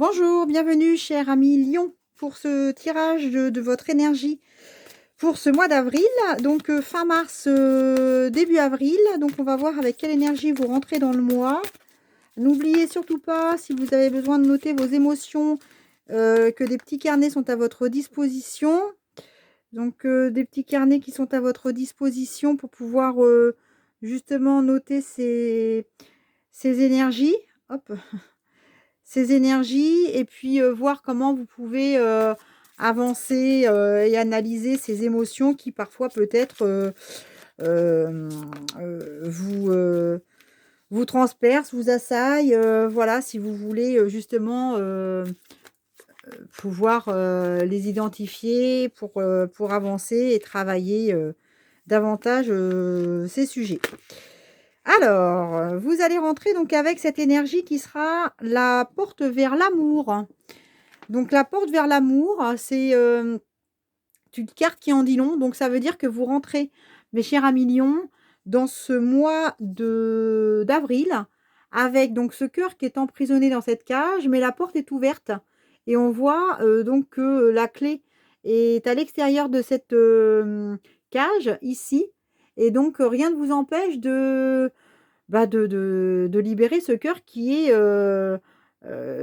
Bonjour, bienvenue cher ami Lion pour ce tirage de votre énergie pour ce mois d'avril, donc fin mars, début avril. Donc on va voir avec quelle énergie vous rentrez dans le mois. N'oubliez surtout pas, si vous avez besoin de noter vos émotions, que des petits carnets sont à votre disposition. Donc des petits carnets qui sont à votre disposition pour pouvoir justement noter ces énergies. Hop, ces énergies et puis voir comment vous pouvez avancer et analyser ces émotions qui parfois peut-être vous, vous transpercent, vous assaillent. Voilà, si vous voulez justement pouvoir les identifier pour avancer et travailler davantage ces sujets. Alors, vous allez rentrer donc avec cette énergie qui sera la porte vers l'amour. Donc la porte vers l'amour, c'est, une carte qui en dit long, donc ça veut dire que vous rentrez, mes chers amis lions, dans ce mois de d'avril avec donc ce cœur qui est emprisonné dans cette cage, mais la porte est ouverte et on voit, donc que la clé est à l'extérieur de cette, cage ici et donc rien ne vous empêche de de libérer ce cœur qui est,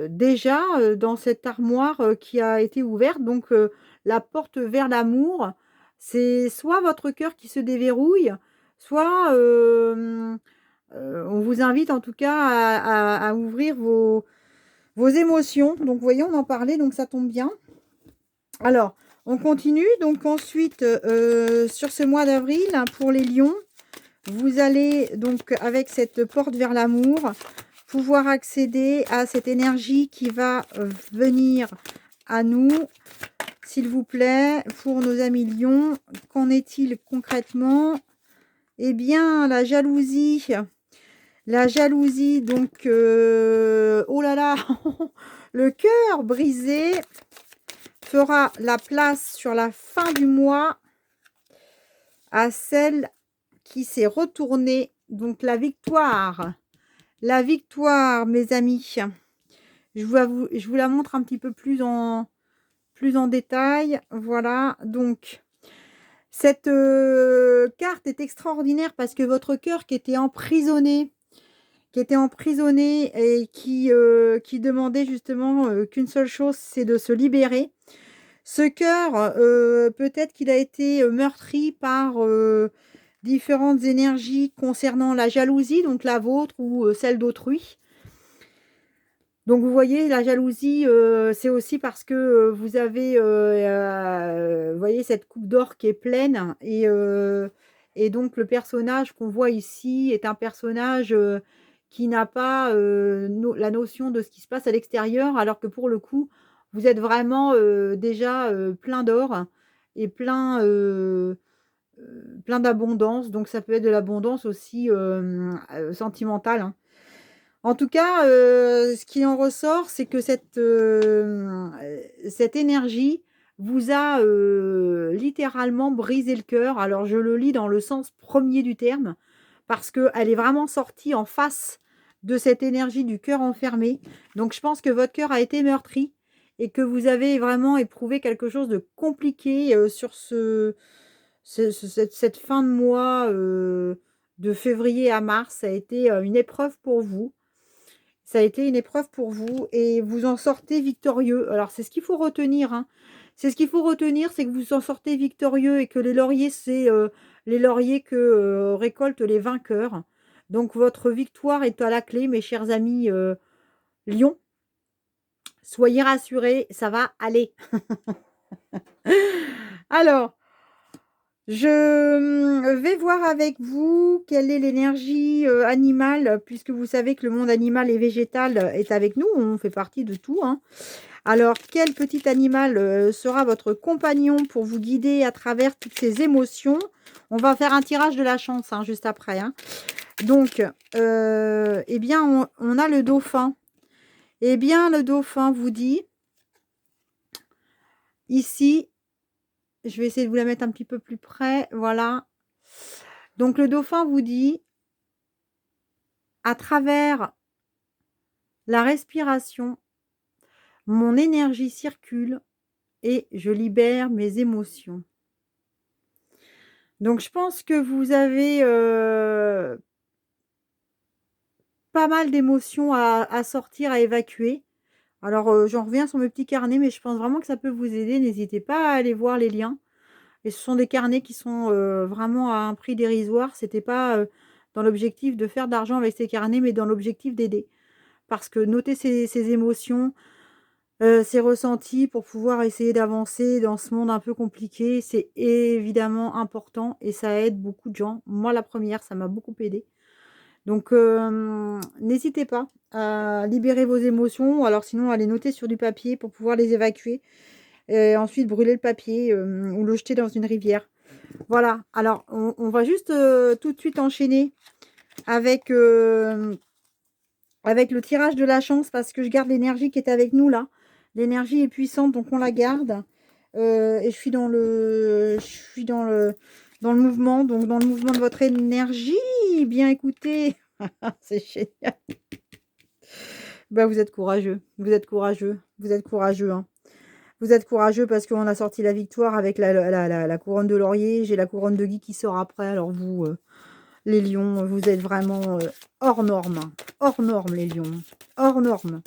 déjà, dans cette armoire, qui a été ouverte donc la porte vers l'amour, c'est soit votre cœur qui se déverrouille, soit, on vous invite en tout cas à ouvrir vos émotions. Donc vous voyez, on en parlait, donc ça tombe bien. Alors, on continue donc ensuite, sur ce mois d'avril, hein, pour les lions. Vous allez donc avec cette porte vers l'amour pouvoir accéder à cette énergie qui va venir à nous, s'il vous plaît, pour nos amis lions. Qu'en est-il concrètement? Eh bien, la jalousie, donc, oh là là, le cœur brisé fera la place sur la fin du mois à celle qui s'est retournée, donc la victoire. La victoire, mes amis. Je vous la montre un petit peu plus en détail. Voilà, donc cette carte est extraordinaire parce que votre cœur qui était emprisonné et qui demandait justement qu'une seule chose, c'est de se libérer. Ce cœur, peut-être qu'il a été meurtri par différentes énergies concernant la jalousie, donc la vôtre ou celle d'autrui. Donc vous voyez, la jalousie, c'est aussi parce que vous avez, vous voyez cette coupe d'or qui est pleine et donc le personnage qu'on voit ici est un personnage qui n'a pas la notion de ce qui se passe à l'extérieur, alors que pour le coup, vous êtes vraiment déjà plein d'or et plein d'abondance. Donc ça peut être de l'abondance aussi sentimentale, hein. En tout cas, ce qui en ressort, c'est que cette énergie vous a, littéralement brisé le cœur. Alors je le lis dans le sens premier du terme, parce qu'elle est vraiment sortie en face de cette énergie du cœur enfermé. Donc je pense que votre cœur a été meurtri et que vous avez vraiment éprouvé quelque chose de compliqué, sur cette fin de mois, de février à mars. Ça a été, une épreuve pour vous. Ça a été une épreuve pour vous et vous en sortez victorieux. Alors c'est ce qu'il faut retenir, hein. C'est ce qu'il faut retenir, c'est que vous en sortez victorieux et que les lauriers, c'est, les lauriers que, récoltent les vainqueurs. Donc votre victoire est à la clé, mes chers amis, lions. Soyez rassurés, ça va aller. Alors, je vais voir avec vous quelle est l'énergie, animale, puisque vous savez que le monde animal et végétal est avec nous, on fait partie de tout, hein. Alors, quel petit animal, sera votre compagnon pour vous guider à travers toutes ces émotions? On va faire un tirage de la chance, hein, juste après, hein. Donc, eh bien, on a le dauphin. Eh bien, le dauphin vous dit ici, je vais essayer de vous la mettre un petit peu plus près, voilà. Donc le dauphin vous dit: «À travers la respiration, Mon énergie circule et je libère mes émotions. Donc je pense que vous avez, pas mal d'émotions à sortir, à évacuer. Alors, j'en reviens sur mes petits carnets, mais je pense vraiment que ça peut vous aider. N'hésitez pas à aller voir les liens et ce sont des carnets qui sont, vraiment à un prix dérisoire. C'était pas, dans l'objectif de faire de l'argent avec ces carnets, mais dans l'objectif d'aider. Parce que noter ses émotions, ses ressentis pour pouvoir essayer d'avancer dans ce monde un peu compliqué, c'est évidemment important et ça aide beaucoup de gens. Moi, la première, ça m'a beaucoup aidé. Donc, n'hésitez pas à libérer vos émotions, ou alors sinon à les noter sur du papier pour pouvoir les évacuer et ensuite brûler le papier, ou le jeter dans une rivière. Voilà, alors on va juste, tout de suite enchaîner avec, avec le tirage de la chance parce que je garde l'énergie qui est avec nous là. L'énergie est puissante, donc on la garde. Et je suis dans le mouvement, donc dans le mouvement de votre énergie. Bien écoutez, c'est génial. Bah, vous êtes courageux, vous êtes courageux, vous êtes courageux, hein. Vous êtes courageux parce qu'on a sorti la victoire avec la couronne de laurier. J'ai la couronne de gui qui sort après. Alors vous, les lions, vous êtes vraiment, hors norme, hein. Hors norme les lions, hors norme.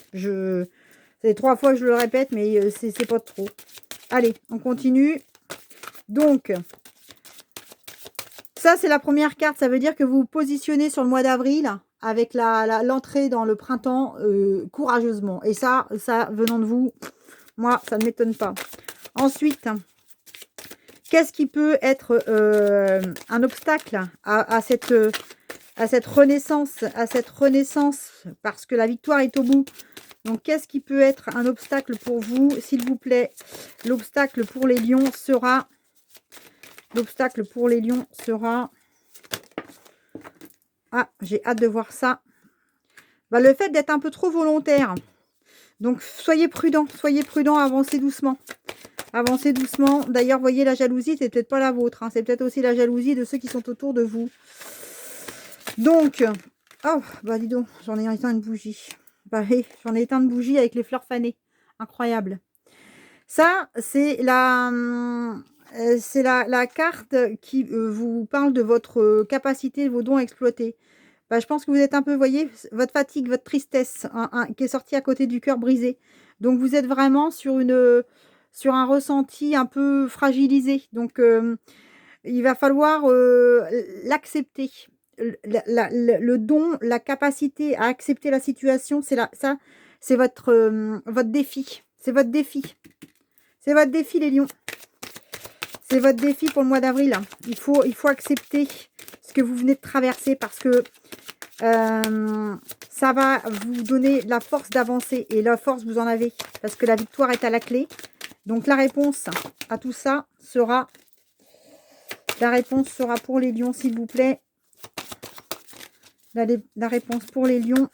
C'est 3 fois que je le répète, mais c'est pas trop. Allez, on continue. Donc, ça, c'est la première carte. Ça veut dire que vous vous positionnez sur le mois d'avril avec l'entrée dans le printemps courageusement. Et ça, venant de vous, moi, ça ne m'étonne pas. Ensuite, qu'est-ce qui peut être un obstacle à cette renaissance, parce que la victoire est au bout. Donc, qu'est-ce qui peut être un obstacle pour vous, s'il vous plaît? L'obstacle pour les lions sera... Ah, j'ai hâte de voir ça. Bah, le fait d'être un peu trop volontaire. Donc, soyez prudents, avancez doucement. Avancez doucement. D'ailleurs, voyez, la jalousie, c'est peut-être pas la vôtre, hein. C'est peut-être aussi la jalousie de ceux qui sont autour de vous. Donc, oh, bah dis donc, j'en ai éteint une bougie. Bah oui, j'en ai éteint une bougie avec les fleurs fanées. Incroyable. Ça, c'est la carte qui vous parle de votre capacité, vos dons à exploiter. Bah, je pense que vous êtes un peu, voyez, votre fatigue, votre tristesse, qui est sortie à côté du cœur brisé. Donc, vous êtes vraiment sur un ressenti un peu fragilisé. Donc, il va falloir l'accepter. Le don, la capacité à accepter la situation, c'est votre défi. C'est votre défi. C'est votre défi, les lions. C'est votre défi pour le mois d'avril. Il faut accepter ce que vous venez de traverser parce que ça va vous donner la force d'avancer. Et la force, vous en avez parce que la victoire est à la clé. Donc, la réponse à tout ça sera... La réponse sera pour les lions, s'il vous plaît. La réponse pour les lions.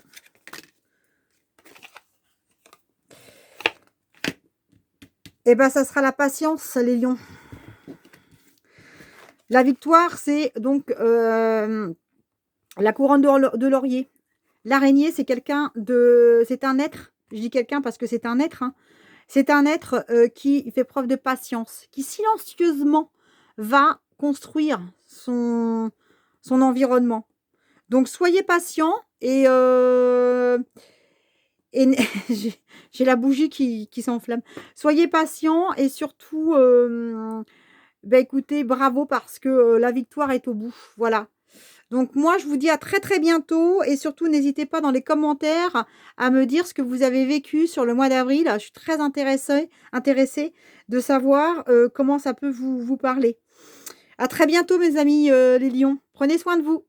Eh bien, ça sera la patience, les lions. La victoire, c'est donc la couronne de laurier. L'araignée, c'est c'est un être. Je dis quelqu'un parce que c'est un être. Hein. C'est un être qui fait preuve de patience, qui silencieusement va construire son environnement. Donc, soyez patient et j'ai la bougie qui s'enflamme. Soyez patient et surtout, écoutez, bravo parce que la victoire est au bout. Voilà. Donc moi, je vous dis à très très bientôt et surtout n'hésitez pas dans les commentaires à me dire ce que vous avez vécu sur le mois d'avril. Je suis très intéressée de savoir comment ça peut vous parler. À très bientôt mes amis les lions. Prenez soin de vous.